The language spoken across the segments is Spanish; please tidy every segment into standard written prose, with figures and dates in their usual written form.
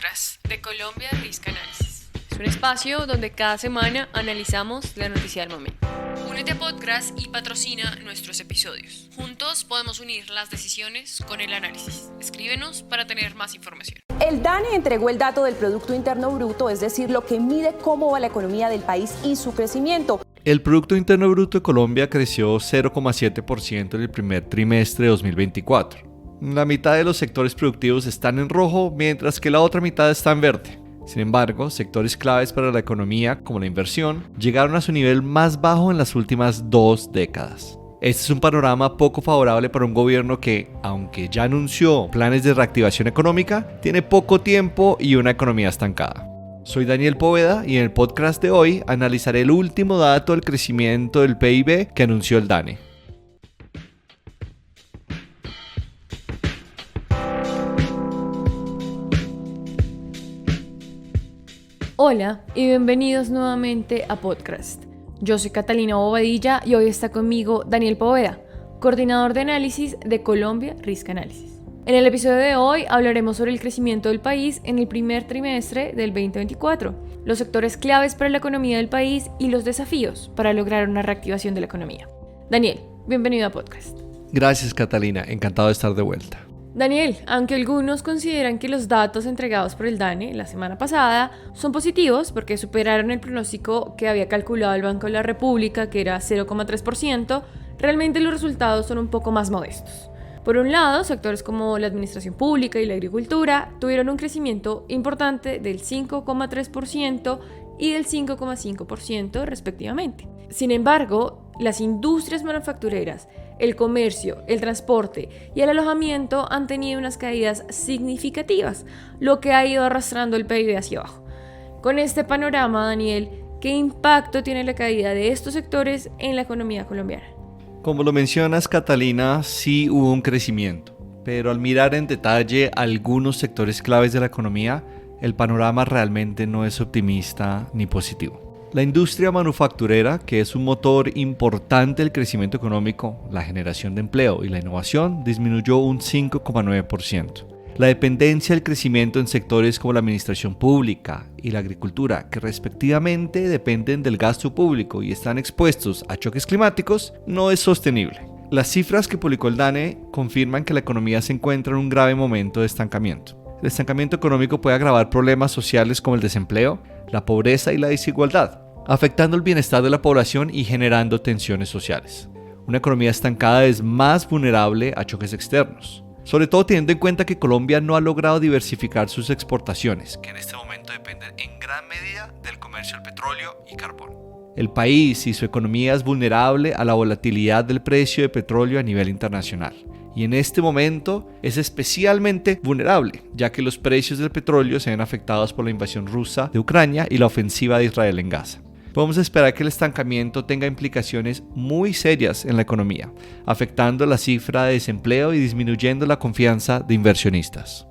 podcast de Colombia Risk Análisis. Es un espacio donde cada semana analizamos la noticia del momento. Únete a podcast y patrocina nuestros episodios. Juntos podemos unir las decisiones con el análisis. Escríbenos para tener más información. El DANE entregó el dato del Producto Interno Bruto, es decir, lo que mide cómo va la economía del país y su crecimiento. El Producto Interno Bruto de Colombia creció 0,7% en el primer trimestre de 2024. La mitad de los sectores productivos están en rojo, mientras que la otra mitad está en verde. Sin embargo, sectores claves para la economía, como la inversión, llegaron a su nivel más bajo en las últimas 2 décadas. Este es un panorama poco favorable para un gobierno que, aunque ya anunció planes de reactivación económica, tiene poco tiempo y una economía estancada. Soy Daniel Poveda y en el podcast de hoy analizaré el último dato del crecimiento del PIB que anunció el DANE. Hola y bienvenidos nuevamente a Podcast. Yo soy Catalina Bobadilla y hoy está conmigo Daniel Poveda, coordinador de análisis de Colombia Risk Análisis. En el episodio de hoy hablaremos sobre el crecimiento del país en el primer trimestre del 2024, los sectores claves para la economía del país y los desafíos para lograr una reactivación de la economía. Daniel, bienvenido a Podcast. Gracias, Catalina, encantado de estar de vuelta. Daniel, aunque algunos consideran que los datos entregados por el DANE la semana pasada son positivos porque superaron el pronóstico que había calculado el Banco de la República, que era 0,3%, realmente los resultados son un poco más modestos. Por un lado, sectores como la administración pública y la agricultura tuvieron un crecimiento importante del 5,3% y del 5,5% respectivamente. Sin embargo, las industrias manufactureras, el comercio, el transporte y el alojamiento han tenido unas caídas significativas, lo que ha ido arrastrando el PIB hacia abajo. Con este panorama, Daniel, ¿qué impacto tiene la caída de estos sectores en la economía colombiana? Como lo mencionas, Catalina, sí hubo un crecimiento, pero al mirar en detalle algunos sectores claves de la economía, el panorama realmente no es optimista ni positivo. La industria manufacturera, que es un motor importante del crecimiento económico, la generación de empleo y la innovación, disminuyó un 5,9%. La dependencia del crecimiento en sectores como la administración pública y la agricultura, que respectivamente dependen del gasto público y están expuestos a choques climáticos, no es sostenible. Las cifras que publicó el DANE confirman que la economía se encuentra en un grave momento de estancamiento. El estancamiento económico puede agravar problemas sociales como el desempleo, la pobreza y la desigualdad, afectando el bienestar de la población y generando tensiones sociales. Una economía estancada es más vulnerable a choques externos, sobre todo teniendo en cuenta que Colombia no ha logrado diversificar sus exportaciones, que en este momento dependen en gran medida del comercio del petróleo y carbón. El país y su economía es vulnerable a la volatilidad del precio de petróleo a nivel internacional. Y en este momento es especialmente vulnerable, ya que los precios del petróleo se ven afectados por la invasión rusa de Ucrania y la ofensiva de Israel en Gaza. Podemos esperar que el estancamiento tenga implicaciones muy serias en la economía, afectando la cifra de desempleo y disminuyendo la confianza de inversionistas.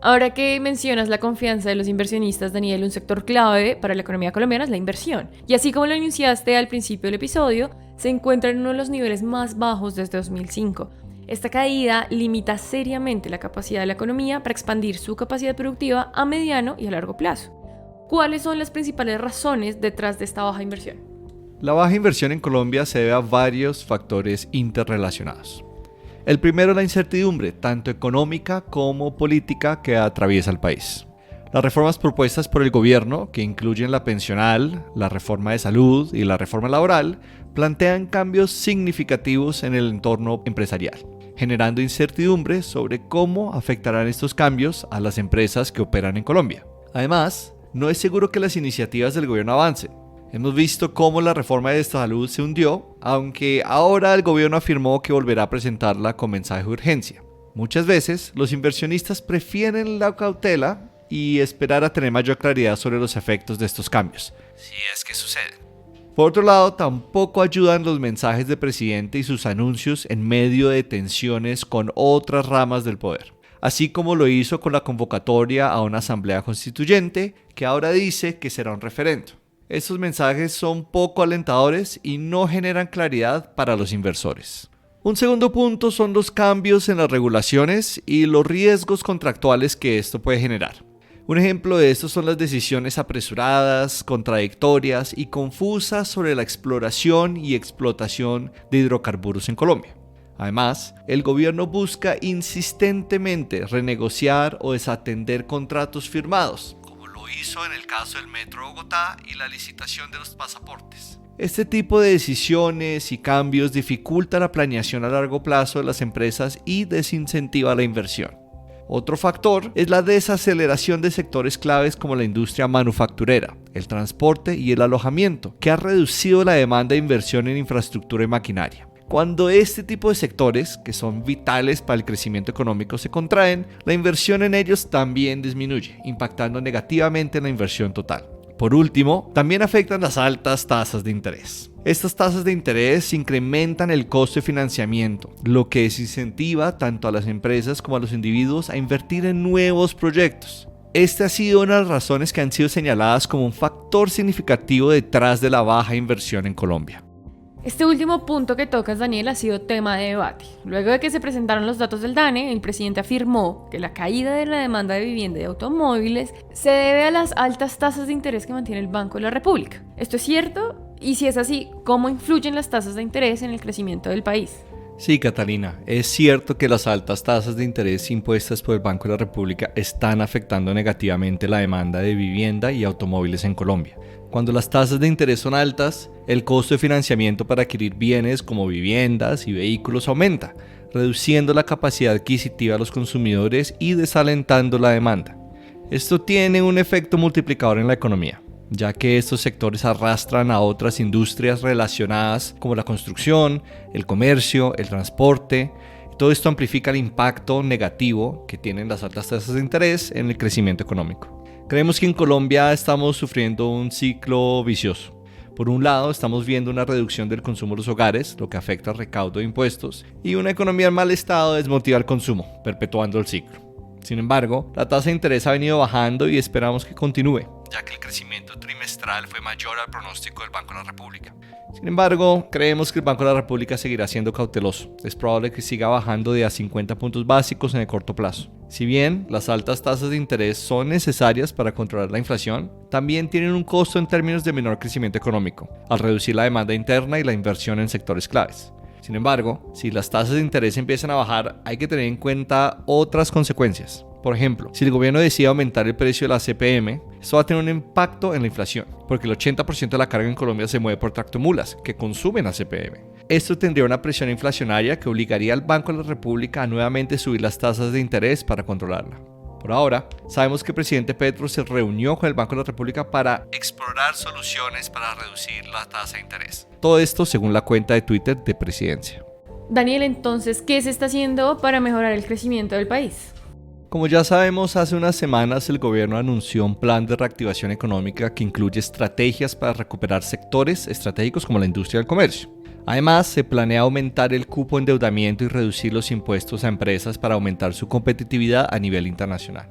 Ahora que mencionas la confianza de los inversionistas, Daniel, un sector clave para la economía colombiana es la inversión. Y así como lo anunciaste al principio del episodio, se encuentra en uno de los niveles más bajos desde 2005. Esta caída limita seriamente la capacidad de la economía para expandir su capacidad productiva a mediano y a largo plazo. ¿Cuáles son las principales razones detrás de esta baja inversión? La baja inversión en Colombia se debe a varios factores interrelacionados. El primero es la incertidumbre, tanto económica como política, que atraviesa el país. Las reformas propuestas por el gobierno, que incluyen la pensional, la reforma de salud y la reforma laboral, plantean cambios significativos en el entorno empresarial, generando incertidumbre sobre cómo afectarán estos cambios a las empresas que operan en Colombia. Además, no es seguro que las iniciativas del gobierno avancen. Hemos visto cómo la reforma de salud se hundió, aunque ahora el gobierno afirmó que volverá a presentarla con mensaje de urgencia. Muchas veces, los inversionistas prefieren la cautela y esperar a tener mayor claridad sobre los efectos de estos cambios, si es que suceden. Por otro lado, tampoco ayudan los mensajes del presidente y sus anuncios en medio de tensiones con otras ramas del poder, así como lo hizo con la convocatoria a una asamblea constituyente que ahora dice que será un referendo. Estos mensajes son poco alentadores y no generan claridad para los inversores. Un segundo punto son los cambios en las regulaciones y los riesgos contractuales que esto puede generar. Un ejemplo de esto son las decisiones apresuradas, contradictorias y confusas sobre la exploración y explotación de hidrocarburos en Colombia. Además, el gobierno busca insistentemente renegociar o desatender contratos firmados, como lo hizo en el caso del Metro de Bogotá y la licitación de los pasaportes. Este tipo de decisiones y cambios dificulta la planeación a largo plazo de las empresas y desincentiva la inversión. Otro factor es la desaceleración de sectores claves como la industria manufacturera, el transporte y el alojamiento, que ha reducido la demanda de inversión en infraestructura y maquinaria. Cuando este tipo de sectores, que son vitales para el crecimiento económico, se contraen, la inversión en ellos también disminuye, impactando negativamente en la inversión total. Por último, también afectan las altas tasas de interés. Estas tasas de interés incrementan el costo de financiamiento, lo que desincentiva tanto a las empresas como a los individuos a invertir en nuevos proyectos. Esta ha sido una de las razones que han sido señaladas como un factor significativo detrás de la baja inversión en Colombia. Este último punto que tocas, Daniel, ha sido tema de debate. Luego de que se presentaron los datos del DANE, el presidente afirmó que la caída de la demanda de vivienda y automóviles se debe a las altas tasas de interés que mantiene el Banco de la República. ¿Esto es cierto? Y si es así, ¿cómo influyen las tasas de interés en el crecimiento del país? Sí, Catalina, es cierto que las altas tasas de interés impuestas por el Banco de la República están afectando negativamente la demanda de vivienda y automóviles en Colombia. Cuando las tasas de interés son altas, el costo de financiamiento para adquirir bienes como viviendas y vehículos aumenta, reduciendo la capacidad adquisitiva de los consumidores y desalentando la demanda. Esto tiene un efecto multiplicador en la economía, ya que estos sectores arrastran a otras industrias relacionadas como la construcción, el comercio, el transporte. Todo esto amplifica el impacto negativo que tienen las altas tasas de interés en el crecimiento económico. Creemos que en Colombia estamos sufriendo un ciclo vicioso. Por un lado, estamos viendo una reducción del consumo de los hogares, lo que afecta al recaudo de impuestos, y una economía en mal estado desmotiva el consumo, perpetuando el ciclo. Sin embargo, la tasa de interés ha venido bajando y esperamos que continúe, ya que el crecimiento trimestral fue mayor al pronóstico del Banco de la República. Sin embargo, creemos que el Banco de la República seguirá siendo cauteloso. Es probable que siga bajando de a 50 puntos básicos en el corto plazo. Si bien las altas tasas de interés son necesarias para controlar la inflación, también tienen un costo en términos de menor crecimiento económico, al reducir la demanda interna y la inversión en sectores claves. Sin embargo, si las tasas de interés empiezan a bajar, hay que tener en cuenta otras consecuencias. Por ejemplo, si el gobierno decide aumentar el precio de la CPM, esto va a tener un impacto en la inflación, porque el 80% de la carga en Colombia se mueve por tractomulas, que consumen la CPM. Esto tendría una presión inflacionaria que obligaría al Banco de la República a nuevamente subir las tasas de interés para controlarla. Por ahora, sabemos que el presidente Petro se reunió con el Banco de la República para explorar soluciones para reducir la tasa de interés. Todo esto según la cuenta de Twitter de Presidencia. Daniel, entonces, ¿qué se está haciendo para mejorar el crecimiento del país? Como ya sabemos, hace unas semanas el gobierno anunció un plan de reactivación económica que incluye estrategias para recuperar sectores estratégicos como la industria del comercio. Además, se planea aumentar el cupo de endeudamiento y reducir los impuestos a empresas para aumentar su competitividad a nivel internacional.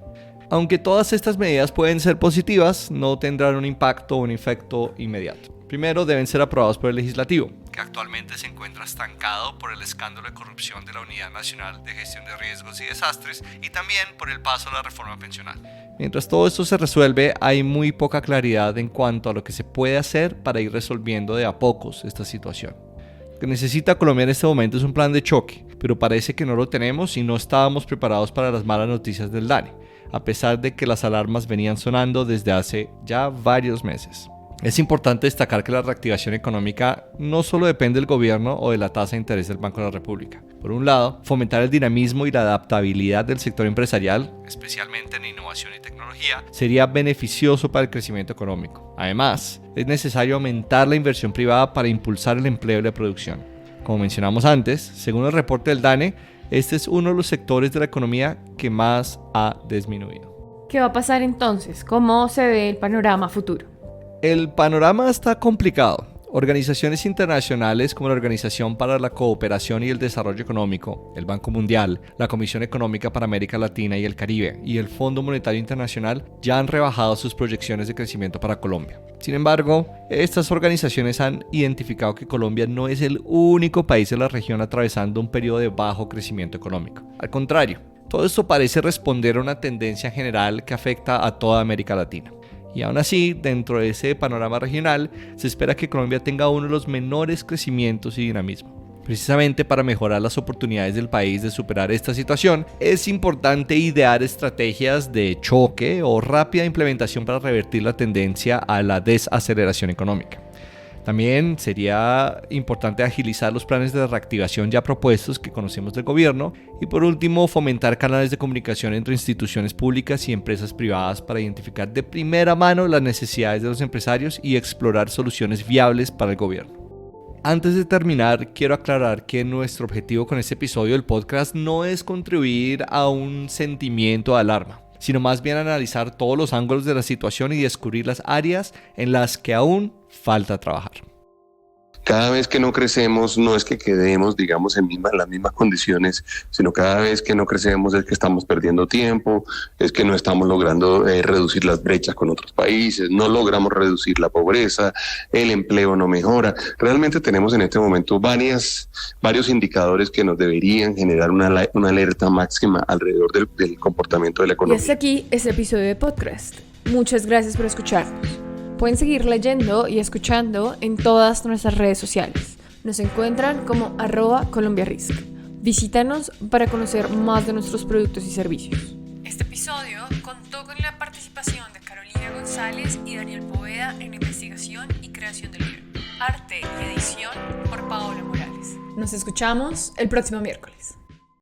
Aunque todas estas medidas pueden ser positivas, no tendrán un impacto o un efecto inmediato. Primero, deben ser aprobados por el legislativo, que actualmente se encuentra estancado por el escándalo de corrupción de la Unidad Nacional de Gestión de Riesgos y Desastres y también por el paso de la reforma pensional. Mientras todo esto se resuelve, hay muy poca claridad en cuanto a lo que se puede hacer para ir resolviendo de a pocos esta situación. Lo que necesita Colombia en este momento es un plan de choque, pero parece que no lo tenemos y no estábamos preparados para las malas noticias del DANE, a pesar de que las alarmas venían sonando desde hace ya varios meses. Es importante destacar que la reactivación económica no solo depende del gobierno o de la tasa de interés del Banco de la República. Por un lado, fomentar el dinamismo y la adaptabilidad del sector empresarial, especialmente en innovación y tecnología, sería beneficioso para el crecimiento económico. Además, es necesario aumentar la inversión privada para impulsar el empleo y la producción. Como mencionamos antes, según el reporte del DANE, este es uno de los sectores de la economía que más ha disminuido. ¿Qué va a pasar entonces? ¿Cómo se ve el panorama futuro? El panorama está complicado. Organizaciones internacionales como la Organización para la Cooperación y el Desarrollo Económico, el Banco Mundial, la Comisión Económica para América Latina y el Caribe y el Fondo Monetario Internacional ya han rebajado sus proyecciones de crecimiento para Colombia. Sin embargo, estas organizaciones han identificado que Colombia no es el único país de la región atravesando un periodo de bajo crecimiento económico. Al contrario, Todo esto parece responder a una tendencia general que afecta a toda América Latina. Y aún así, dentro de ese panorama regional, se espera que Colombia tenga uno de los menores crecimientos y dinamismo. Precisamente para mejorar las oportunidades del país de superar esta situación, es importante idear estrategias de choque o rápida implementación para revertir la tendencia a la desaceleración económica. También sería importante agilizar los planes de reactivación ya propuestos que conocemos del gobierno y por último fomentar canales de comunicación entre instituciones públicas y empresas privadas para identificar de primera mano las necesidades de los empresarios y explorar soluciones viables para el gobierno. Antes de terminar, quiero aclarar que nuestro objetivo con este episodio del podcast no es contribuir a un sentimiento de alarma, sino más bien analizar todos los ángulos de la situación y descubrir las áreas en las que aún falta trabajar. Cada vez que no crecemos no es que quedemos, digamos, en las mismas condiciones, sino cada vez que no crecemos es que estamos perdiendo tiempo, es que no estamos logrando reducir las brechas con otros países, no logramos reducir la pobreza, el empleo no mejora. Realmente tenemos en este momento varios indicadores que nos deberían generar una alerta máxima alrededor del comportamiento de la economía. Y hasta aquí este episodio de Podcast. Muchas gracias por escucharnos. Pueden seguir leyendo y escuchando en todas nuestras redes sociales. Nos encuentran como @ColombiaRisk. Visítanos para conocer más de nuestros productos y servicios. Este episodio contó con la participación de Carolina González y Daniel Poveda en investigación y creación del guión. Arte y edición por Paola Morales. Nos escuchamos el próximo miércoles.